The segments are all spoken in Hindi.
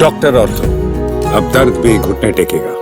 डॉक्टर ऑर्थो, अब दर्द भी घुटने टेकेगा।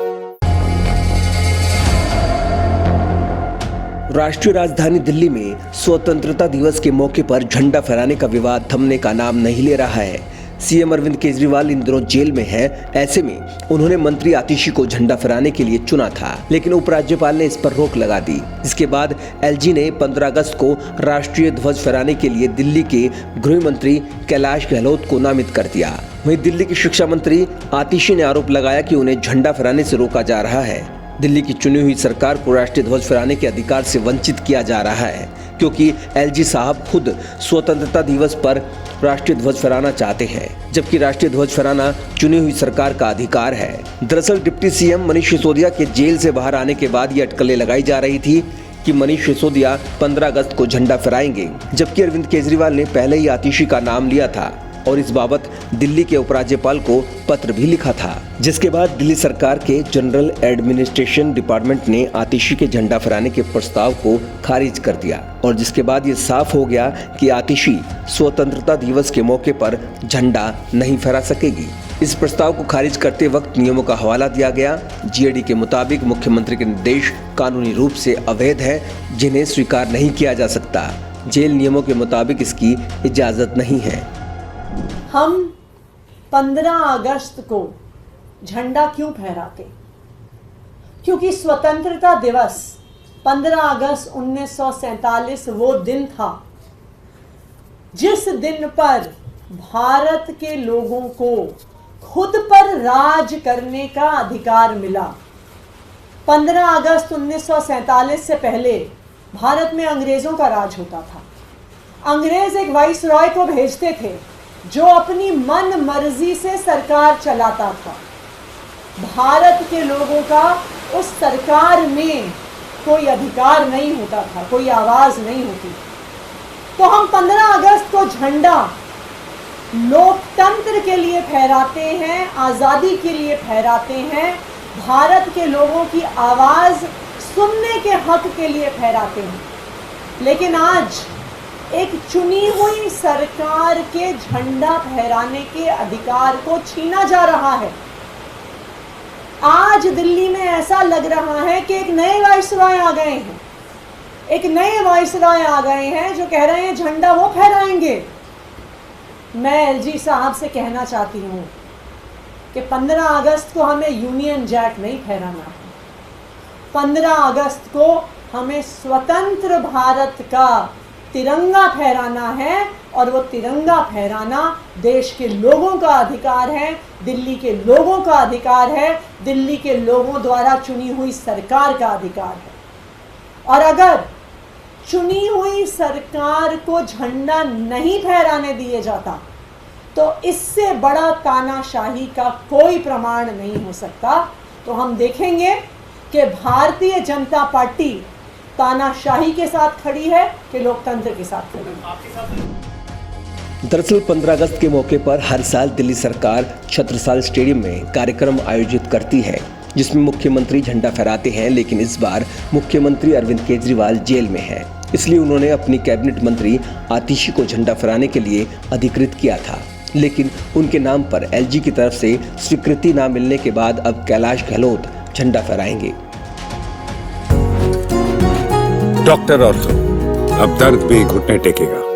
राष्ट्रीय राजधानी दिल्ली में स्वतंत्रता दिवस के मौके पर झंडा फहराने का विवाद थमने का नाम नहीं ले रहा है। सीएम अरविंद केजरीवाल इन दिनों जेल में हैं। ऐसे में उन्होंने मंत्री आतिशी को झंडा फहराने के लिए चुना था, लेकिन उपराज्यपाल ने इस पर रोक लगा दी। जिसके बाद एलजी ने 15 अगस्त को राष्ट्रीय ध्वज फहराने के लिए दिल्ली के गृह मंत्री कैलाश गहलोत को नामित कर दिया। वहीं दिल्ली की शिक्षा मंत्री आतिशी ने आरोप लगाया कि उन्हें झंडा फहराने से रोका जा रहा है। दिल्ली की चुनी हुई सरकार को राष्ट्रीय ध्वज फहराने के अधिकार से वंचित किया जा रहा है, क्योंकि एलजी साहब खुद स्वतंत्रता दिवस पर राष्ट्रीय ध्वज फहराना चाहते हैं, जबकि राष्ट्रीय ध्वज फहराना चुनी हुई सरकार का अधिकार है। दरअसल डिप्टी सीएम मनीष सिसोदिया के जेल से बाहर आने के बाद ये अटकलें लगाई जा रही थी कि मनीष सिसोदिया 15 अगस्त को झंडा फहराएंगे, जबकि अरविंद केजरीवाल ने पहले ही आतिशी का नाम लिया था और इस बाबत दिल्ली के उपराज्यपाल को पत्र भी लिखा था। जिसके बाद दिल्ली सरकार के जनरल एडमिनिस्ट्रेशन डिपार्टमेंट ने आतिशी के झंडा फहराने के प्रस्ताव को खारिज कर दिया और जिसके बाद ये साफ हो गया कि आतिशी स्वतंत्रता दिवस के मौके पर झंडा नहीं फहरा सकेगी। इस प्रस्ताव को खारिज करते वक्त नियमों का हवाला दिया गया। जीएडी के मुताबिक मुख्यमंत्री के निर्देश कानूनी रूप से अवैध है, जिन्हें स्वीकार नहीं किया जा सकता। जेल नियमों के मुताबिक इसकी इजाजत नहीं है। हम 15 अगस्त को झंडा क्यों फहराते? क्योंकि स्वतंत्रता दिवस 15 अगस्त 1947 वो दिन था जिस दिन पर भारत के लोगों को खुद पर राज करने का अधिकार मिला। 15 अगस्त 1947 से पहले भारत में अंग्रेजों का राज होता था। अंग्रेज एक वाइसरॉय को भेजते थे जो अपनी मन मर्जी से सरकार चलाता था। भारत के लोगों का उस सरकार में कोई अधिकार नहीं होता था, कोई आवाज नहीं होती। तो हम 15 अगस्त को झंडा लोकतंत्र के लिए फहराते हैं, आज़ादी के लिए फहराते हैं, भारत के लोगों की आवाज सुनने के हक के लिए फहराते हैं। लेकिन आज एक चुनी हुई सरकार के झंडा फहराने के अधिकार को छीना जा रहा है। आज दिल्ली में ऐसा लग रहा है कि एक नए वाइसरॉय आ गए हैं, एक नए वाइसरॉय आ गए हैं जो कह रहे हैं झंडा वो फहराएंगे। मैं एलजी साहब से कहना चाहती हूँ कि 15 अगस्त को हमें यूनियन जैक नहीं फहराना है। 15 अगस्त को हमें स्वतंत्र भारत का तिरंगा फहराना है और वो तिरंगा फहराना देश के लोगों का अधिकार है, दिल्ली के लोगों का अधिकार है, दिल्ली के लोगों द्वारा चुनी हुई सरकार का अधिकार है। और अगर चुनी हुई सरकार को झंडा नहीं फहराने दिया जाता तो इससे बड़ा तानाशाही का कोई प्रमाण नहीं हो सकता। तो हम देखेंगे कि भारतीय जनता पार्टी तानाशाही के साथ खड़ी है कि लोकतंत्र के साथ खड़ी है। दरअसल 15 अगस्त के मौके पर हर साल दिल्ली सरकार छत्रसाल स्टेडियम में कार्यक्रम आयोजित करती है, जिसमें मुख्यमंत्री झंडा फहराते हैं। लेकिन इस बार मुख्यमंत्री अरविंद केजरीवाल जेल में हैं, इसलिए उन्होंने अपनी कैबिनेट मंत्री आतिशी को झंडा फहराने के लिए अधिकृत किया था। लेकिन उनके नाम पर एलजी की तरफ से स्वीकृति न मिलने के बाद अब कैलाश गहलोत झंडा फहराएंगे। डॉक्टर ऑर्थो, अब दर्द भी घुटने टेकेगा।